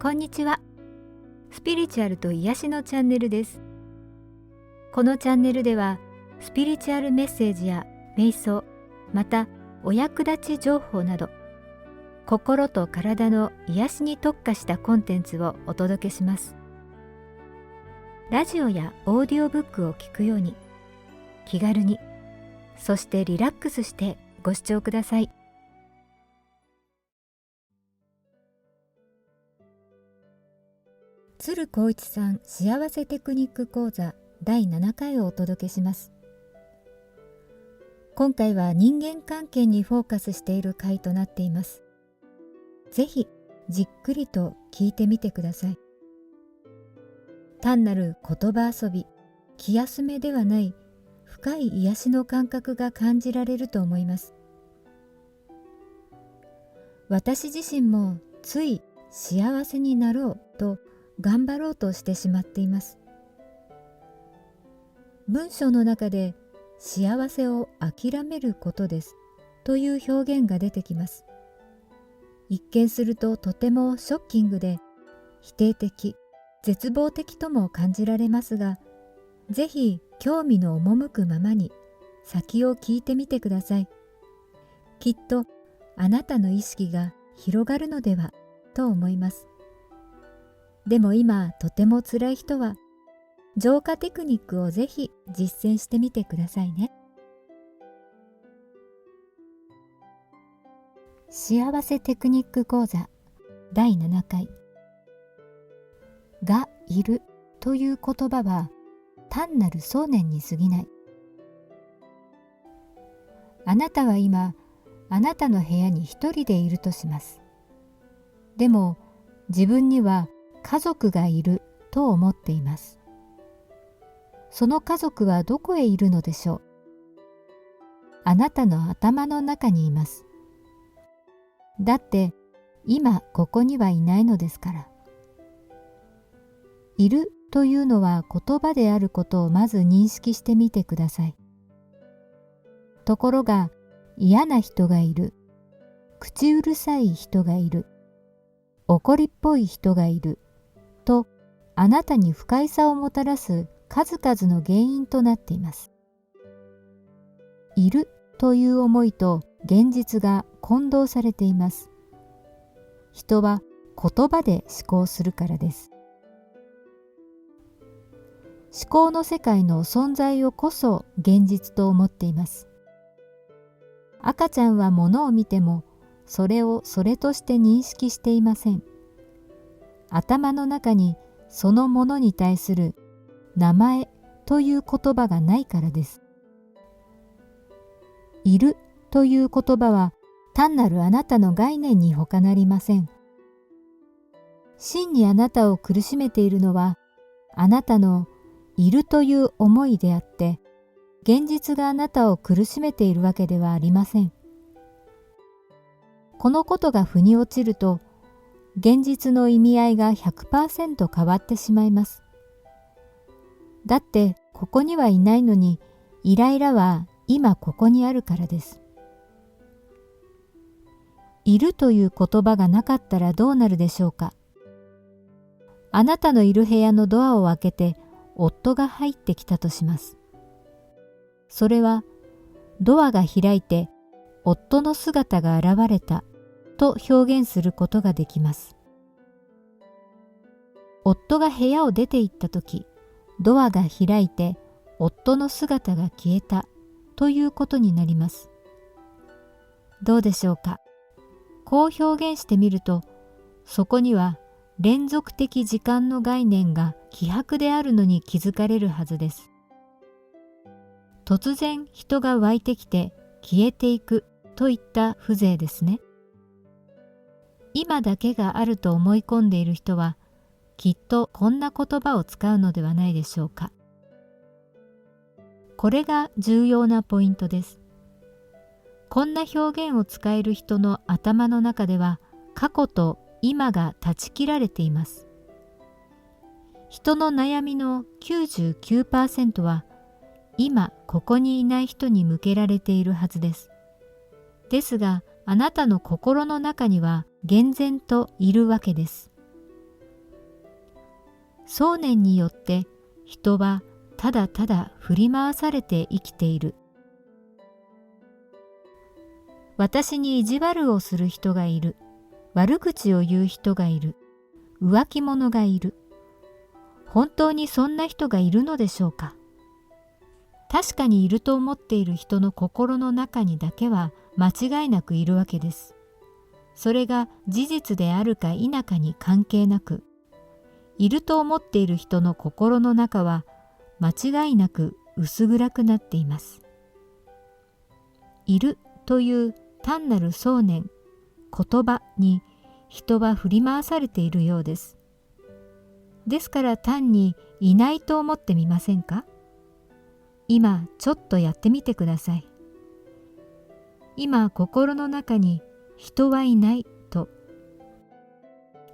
こんにちは。スピリチュアルと癒しのチャンネルです。このチャンネルではスピリチュアルメッセージや瞑想、またお役立ち情報など心と体の癒しに特化したコンテンツをお届けします。ラジオやオーディオブックを聞くように気軽に、そしてリラックスしてご視聴ください。鶴光一さん幸せテクニック講座第7回をお届けします。今回は人間関係にフォーカスしている回となっています。ぜひじっくりと聞いてみてください。単なる言葉遊び、気休めではない深い癒しの感覚が感じられると思います。私自身もつい幸せになろうと頑張ろうとしてしまっています。文章の中で幸せを諦めることですという表現が出てきます。一見するととてもショッキングで否定的、絶望的とも感じられますが、ぜひ興味の赴くままに先を聞いてみてください。きっとあなたの意識が広がるのではと思います。でも今とても辛い人は浄化テクニックをぜひ実践してみてくださいね。幸せテクニック講座第7回がいるという言葉は単なる想念に過ぎない。あなたは今あなたの部屋に一人でいるとします。でも自分には家族がいると思っています。その家族はどこへいるのでしょう。あなたの頭の中にいます。だって今ここにはいないのですから。いるというのは言葉であることをまず認識してみてください。ところが嫌な人がいる、口うるさい人がいる、怒りっぽい人がいるとあなたに不快さをもたらす数々の原因となっています。いるという思いと現実が混同されています。人は言葉で思考するからです。思考の世界の存在をこそ現実と思っています。赤ちゃんは物を見てもそれをそれとして認識していません。頭の中にそのものに対する名前という言葉がないからです。いるという言葉は単なるあなたの概念に他なりません。真にあなたを苦しめているのはあなたのいるという思いであって、現実があなたを苦しめているわけではありません。このことが腑に落ちると、現実の意味合いが 100% 変わってしまいます。だってここにはいないのに、イライラは今ここにあるからです。いるという言葉がなかったらどうなるでしょうか。あなたのいる部屋のドアを開けて夫が入ってきたとします。それはドアが開いて夫の姿が現れたと表現することができます。夫が部屋を出て行ったとき、ドアが開いて夫の姿が消えたということになります。どうでしょうか。こう表現してみると、そこには連続的時間の概念が希薄であるのに気づかれるはずです。突然人が湧いてきて消えていくといった風情ですね。今だけがあると思い込んでいる人は、きっとこんな言葉を使うのではないでしょうか。これが重要なポイントです。こんな表現を使える人の頭の中では、過去と今が断ち切られています。人の悩みの 99% は今ここにいない人に向けられているはずです。ですがあなたの心の中には厳然といるわけです。想念によって人はただただ振り回されて生きている。私に意地悪をする人がいる。悪口を言う人がいる。浮気者がいる。本当にそんな人がいるのでしょうか。確かにいると思っている人の心の中にだけは間違いなくいるわけです。それが事実であるか否かに関係なく、いると思っている人の心の中は間違いなく薄暗くなっています。いるという単なる想念、言葉に人は振り回されているようです。ですから単にいないと思ってみませんか？今ちょっとやってみてください。今心の中に人はいないと、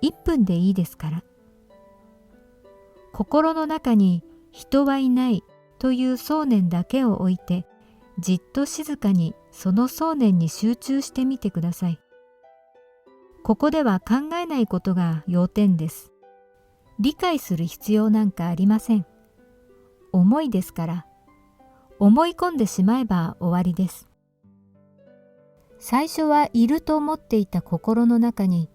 1分でいいですから。心の中に人はいないという想念だけを置いて、じっと静かにその想念に集中してみてください。ここでは考えないことが要点です。理解する必要なんかありません。思いですから、思い込んでしまえば終わりです。最初はいると思っていた心の中に、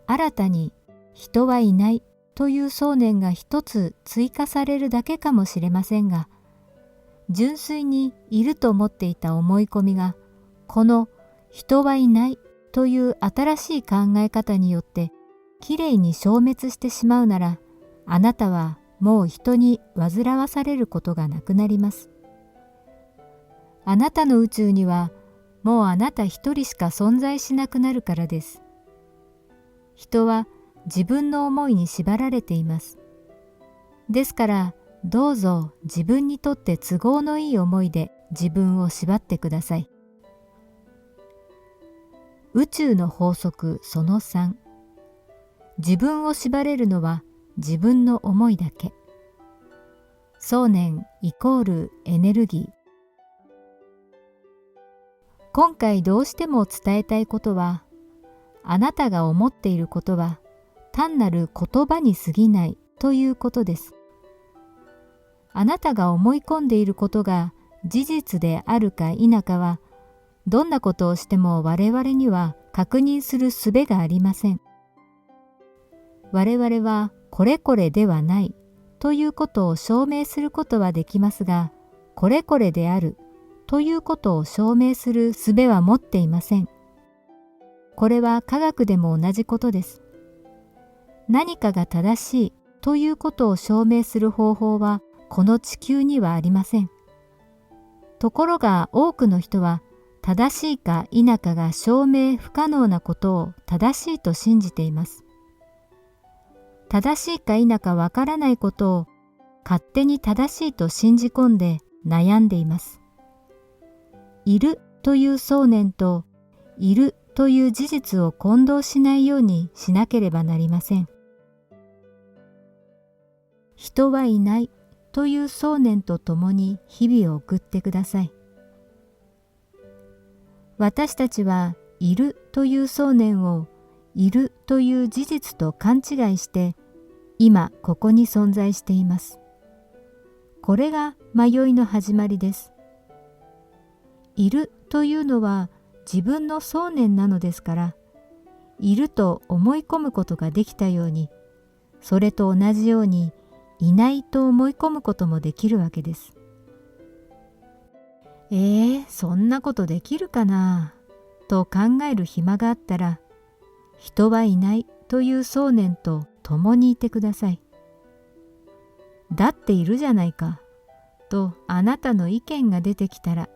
新たに人はいないという想念が一つ追加されるだけかもしれませんが、純粋にいると思っていた思い込みが、この人はいないという新しい考え方によってきれいに消滅してしまうなら、あなたはもう人に煩わされることがなくなります。あなたの宇宙にはもうあなた一人しか存在しなくなるからです。人は自分の思いに縛られています。ですからどうぞ自分にとって都合のいい思いで自分を縛ってください。宇宙の法則その3。自分を縛れるのは自分の思いだけ。想念イコールエネルギー。今回どうしても伝えたいことは、あなたが思っていることは単なる言葉に過ぎないということです。あなたが思い込んでいることが事実であるか否かは、どんなことをしても我々には確認する術がありません。我々はこれこれではないということを証明することはできますが、これこれであるということを証明する術は持っていません。これは科学でも同じことです。何かが正しいということを証明する方法はこの地球にはありません。ところが多くの人は正しいか否かが証明不可能なことを正しいと信じています。正しいか否かわからないことを勝手に正しいと信じ込んで悩んでいます。いるという想念といるという事実を混同しないようにしなければなりません。人はいないという想念とともに日々を送ってください。私たちはいるという想念をいるという事実と勘違いして今ここに存在しています。これが迷いの始まりです。いるというのは自分の想念なのですから、いると思い込むことができたように、それと同じようにいないと思い込むこともできるわけです。そんなことできるかなと考える暇があったら、人はいないという想念と共にいてください。だっているじゃないかとあなたの意見が出てきたら、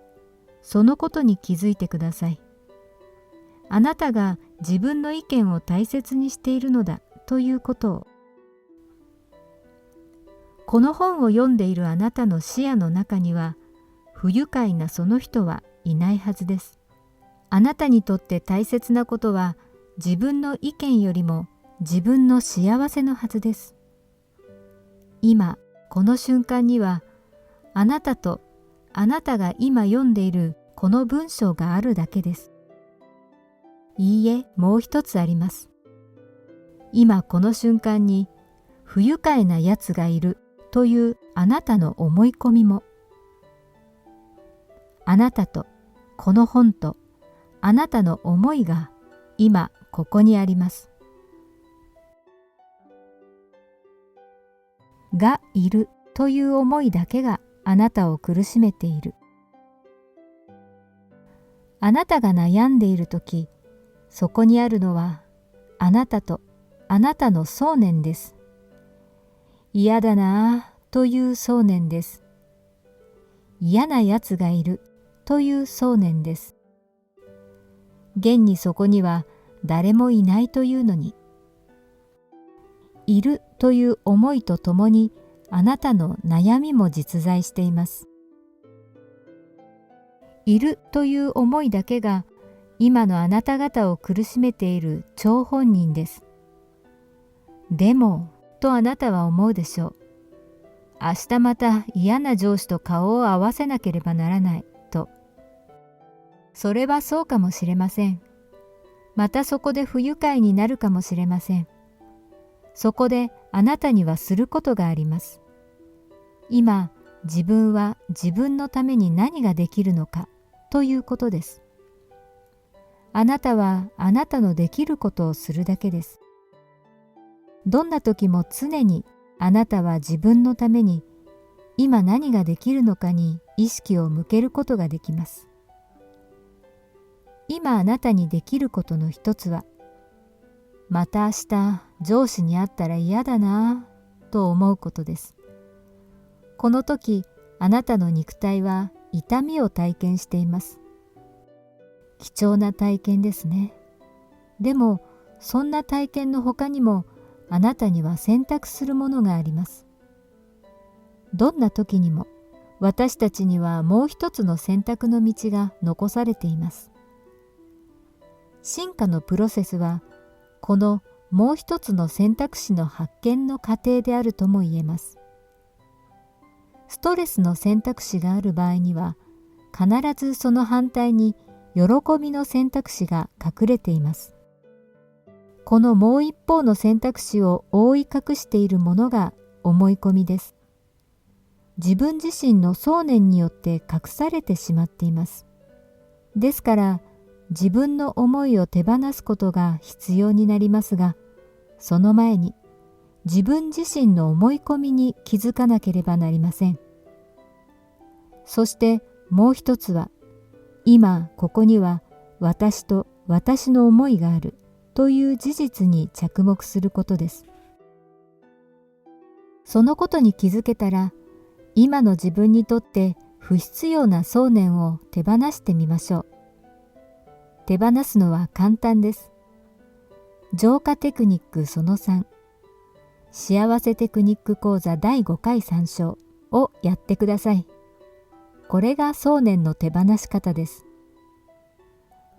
そのことに気づいてください。あなたが自分の意見を大切にしているのだということを。この本を読んでいるあなたの視野の中には、不愉快なその人はいないはずです。あなたにとって大切なことは、自分の意見よりも自分の幸せのはずです。今、この瞬間には、あなたとあなたが今読んでいるこの文章があるだけです。いいえ、もう一つあります。今この瞬間に、不愉快なやつがいるというあなたの思い込みも、あなたとこの本とあなたの思いが今ここにあります。がいるという思いだけがあなたを苦しめている。あなたが悩んでいるとき、そこにあるのはあなたとあなたの想念です。嫌だなぁという想念です。嫌なやつがいるという想念です。現にそこには誰もいないというのに、いるという思いとともにあなたの悩みも実在しています。いるという思いだけが今のあなた方を苦しめている張本人です。でも、とあなたは思うでしょう。明日また嫌な上司と顔を合わせなければならないと。それはそうかもしれません。またそこで不愉快になるかもしれません。そこであなたにはすることがあります。今、自分は自分のために何ができるのかということです。あなたはあなたのできることをするだけです。どんな時も常にあなたは自分のために今何ができるのかに意識を向けることができます。今あなたにできることの一つは、また明日上司に会ったら嫌だなぁと思うことです。この時あなたの肉体は痛みを体験しています。貴重な体験ですね。でもそんな体験の他にもあなたには選択するものがあります。どんな時にも私たちにはもう一つの選択の道が残されています。進化のプロセスはこのもう一つの選択肢の発見の過程であるとも言えます。ストレスの選択肢がある場合には必ずその反対に喜びの選択肢が隠れています。このもう一方の選択肢を覆い隠しているものが思い込みです。自分自身の想念によって隠されてしまっています。ですから自分の思いを手放すことが必要になりますが、その前に自分自身の思い込みに気づかなければなりません。そしてもう一つは、今ここには私と私の思いがあるという事実に着目することです。そのことに気づけたら、今の自分にとって不必要な想念を手放してみましょう。手放すのは簡単です。浄化テクニックその3、幸せテクニック講座第5回参照をやってください。これが想念の手放し方です。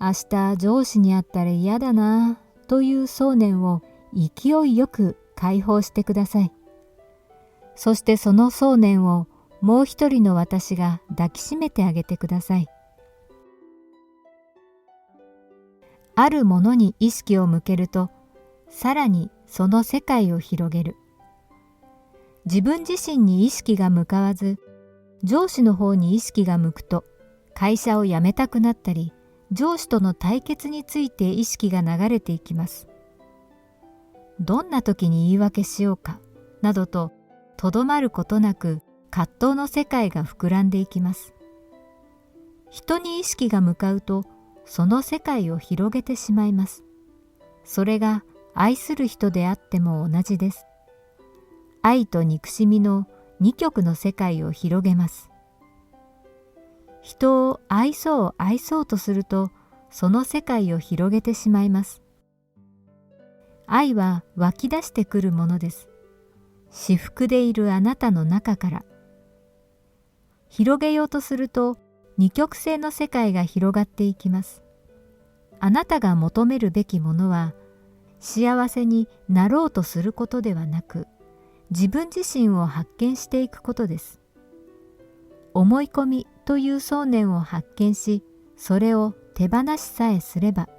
明日上司に会ったら嫌だなという想念を勢いよく解放してください。そしてその想念をもう一人の私が抱きしめてあげてください。あるものに意識を向けると、さらにその世界を広げる。自分自身に意識が向かわず、上司の方に意識が向くと、会社を辞めたくなったり、上司との対決について意識が流れていきます。どんな時に言い訳しようか、などと、とどまることなく葛藤の世界が膨らんでいきます。人に意識が向かうと、その世界を広げてしまいます。それが愛する人であっても同じです。愛と憎しみの二極の世界を広げます。人を愛そう愛そうとすると、その世界を広げてしまいます。愛は湧き出してくるものです。至福でいるあなたの中から。広げようとすると、二極性の世界が広がっていきます。あなたが求めるべきものは、幸せになろうとすることではなく、自分自身を発見していくことです。思い込みという想念を発見し、それを手放しさえすれば、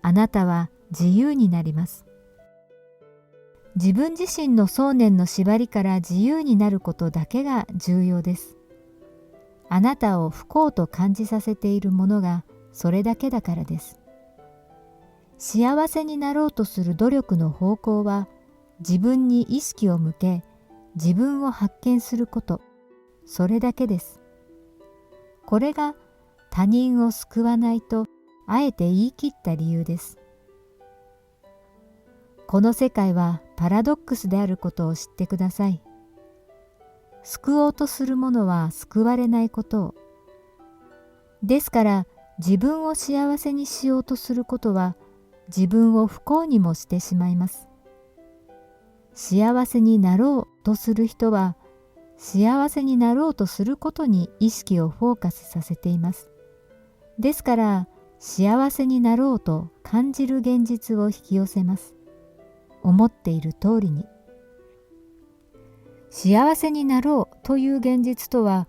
あなたは自由になります。自分自身の想念の縛りから自由になることだけが重要です。あなたを不幸と感じさせているものがそれだけだからです。幸せになろうとする努力の方向は、自分に意識を向け、自分を発見すること、それだけです。これが他人を救わないとあえて言い切った理由です。この世界はパラドックスであることを知ってください。救おうとする者は救われないことを。ですから自分を幸せにしようとすることは自分を不幸にもしてしまいます。幸せになろうとする人は幸せになろうとすることに意識をフォーカスさせています。ですから幸せになろうと感じる現実を引き寄せます。思っている通りに。幸せになろうという現実とは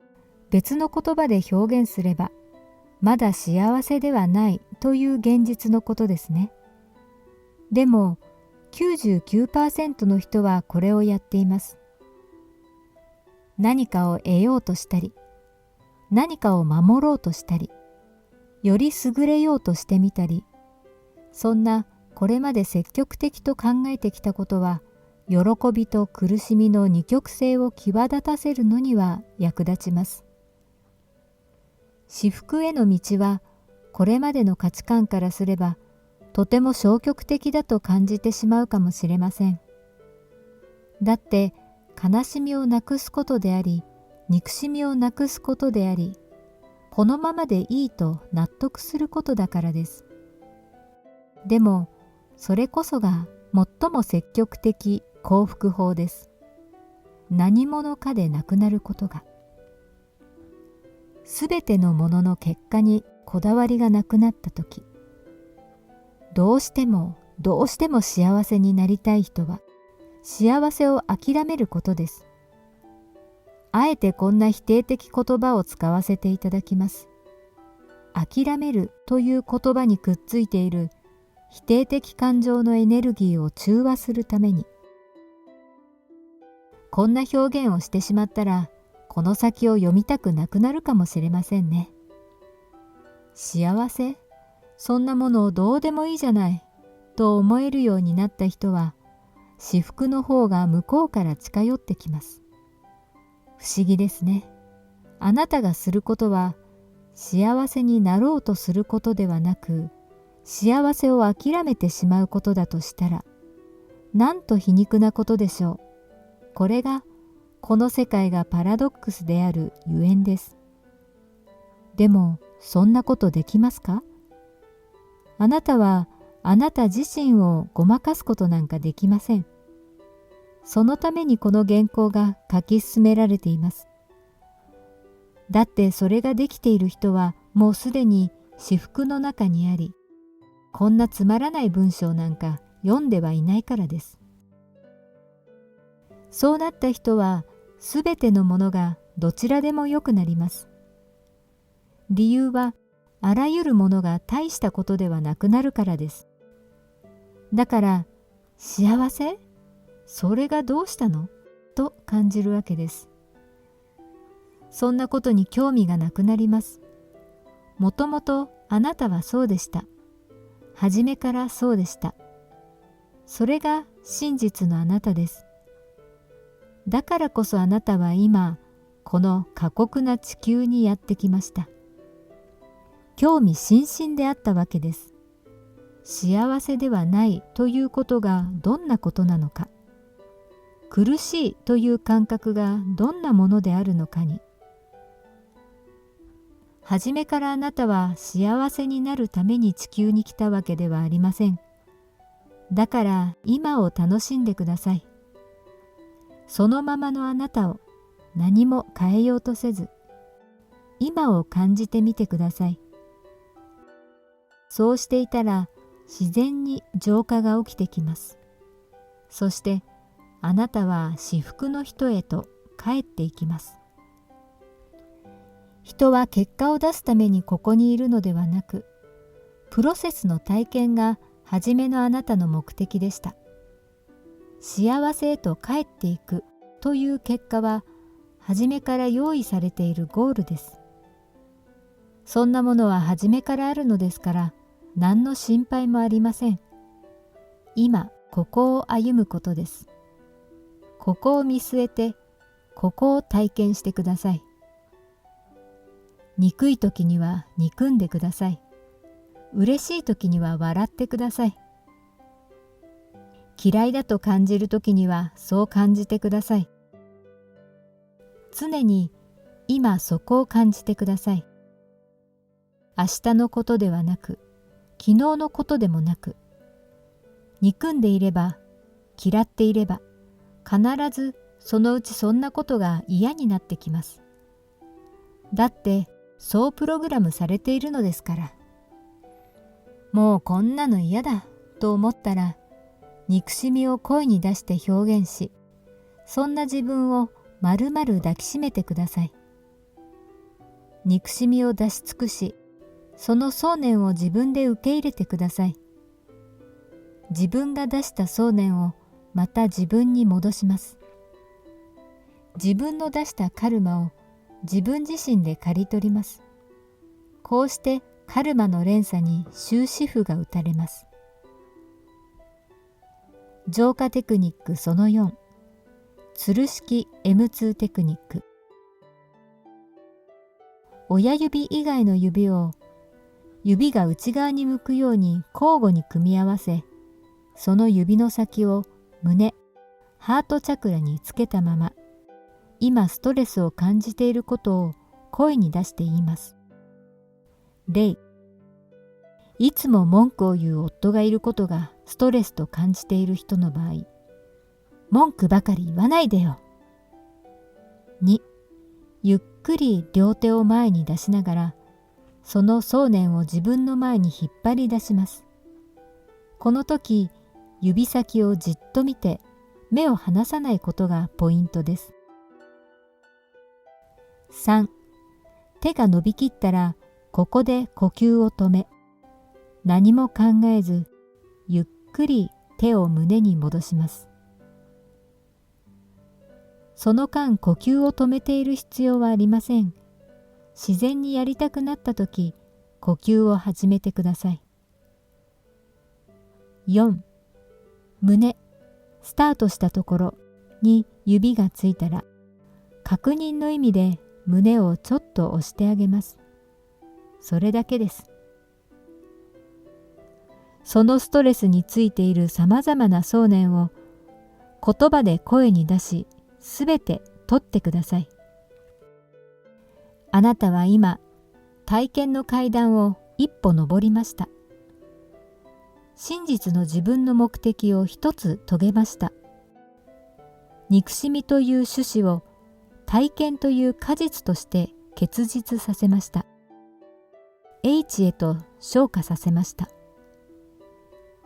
別の言葉で表現すれば、まだ幸せではないという現実のことですね。でも 99% の人はこれをやっています。何かを得ようとしたり、何かを守ろうとしたり、より優れようとしてみたり、そんなこれまで積極的と考えてきたことは、喜びと苦しみの二極性を際立たせるのには役立ちます。至福への道は、これまでの価値観からすれば、とても消極的だと感じてしまうかもしれません。だって、悲しみをなくすことであり、憎しみをなくすことであり、このままでいいと納得することだからです。でも、それこそが最も積極的幸福法です。何者かでなくなることが。すべてのものの結果にこだわりがなくなったとき、どうしても幸せになりたい人は、幸せを諦めることです。あえてこんな否定的言葉を使わせていただきます。諦めるという言葉にくっついている否定的感情のエネルギーを中和するために。こんな表現をしてしまったら、この先を読みたくなくなるかもしれませんね。幸せ？そんなものをどうでもいいじゃない、と思えるようになった人は、至福の方が向こうから近寄ってきます。不思議ですね。あなたがすることは、幸せになろうとすることではなく、幸せを諦めてしまうことだとしたら、なんと皮肉なことでしょう。これが、この世界がパラドックスであるゆえんです。でも、そんなことできますか？あなたは、あなた自身をごまかすことなんかできません。そのためにこの原稿が書き進められています。だってそれができている人はもうすでに至福の中にあり、こんなつまらない文章なんか読んではいないからです。そうなった人はすべてのものがどちらでもよくなります。理由はあらゆるものが大したことではなくなるからです。だから幸せ？それがどうしたの？と感じるわけです。そんなことに興味がなくなります。もともとあなたはそうでした。初めからそうでした。それが真実のあなたです。だからこそあなたは今、この過酷な地球にやってきました。興味津々であったわけです。幸せではないということがどんなことなのか、苦しいという感覚がどんなものであるのかに。初めからあなたは幸せになるために地球に来たわけではありません。だから今を楽しんでください。そのままのあなたを何も変えようとせず、今を感じてみてください。そうしていたら自然に浄化が起きてきます。そしてあなたは至福の人へと帰っていきます。人は結果を出すためにここにいるのではなく、プロセスの体験が初めのあなたの目的でした。幸せへと帰っていくという結果は、初めから用意されているゴールです。そんなものは初めからあるのですから、何の心配もありません。今、ここを歩むことです。ここを見据えて、ここを体験してください。憎い時には憎んでください。嬉しい時には笑ってください。嫌いだと感じる時にはそう感じてください。常に今そこを感じてください。明日のことではなく、昨日のことでもなく、憎んでいれば、嫌っていれば、必ずそのうちそんなことが嫌になってきます。だって、そうプログラムされているのですから。もうこんなの嫌だと思ったら、憎しみを声に出して表現し、そんな自分を丸々抱きしめてください。憎しみを出し尽くし、その想念を自分で受け入れてください。自分が出した想念をまた自分に戻します。自分の出したカルマを自分自身で刈り取ります。こうしてカルマの連鎖に終止符が打たれます。浄化テクニックその4、つる式 M2 テクニック。親指以外の指を指が内側に向くように交互に組み合わせ、その指の先を胸、ハートチャクラにつけたまま、今ストレスを感じていることを声に出して言います。例、いつも文句を言う夫がいることがストレスと感じている人の場合、文句ばかり言わないでよ。2、ゆっくり両手を前に出しながら、その想念を自分の前に引っ張り出します。この時、指先をじっと見て目を離さないことがポイントです。3、手が伸びきったらここで呼吸を止め、何も考えずゆっくり手を胸に戻します。その間呼吸を止めている必要はありません。自然にやりたくなったとき、呼吸を始めてください。4、胸、スタートしたところに指がついたら、確認の意味で胸をちょっと押してあげます。それだけです。そのストレスについているさまざまな想念を言葉で声に出し、すべて取ってください。あなたは今、体験の階段を一歩登りました。真実の自分の目的を一つ遂げました。憎しみという趣旨を体験という果実として結実させました。英知へと昇華させました。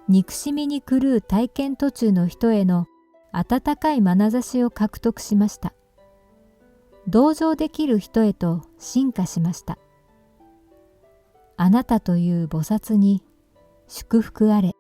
憎しみに狂う体験途中の人への温かい眼差しを獲得しました。同情できる人へと進化しました。あなたという菩薩に祝福あれ。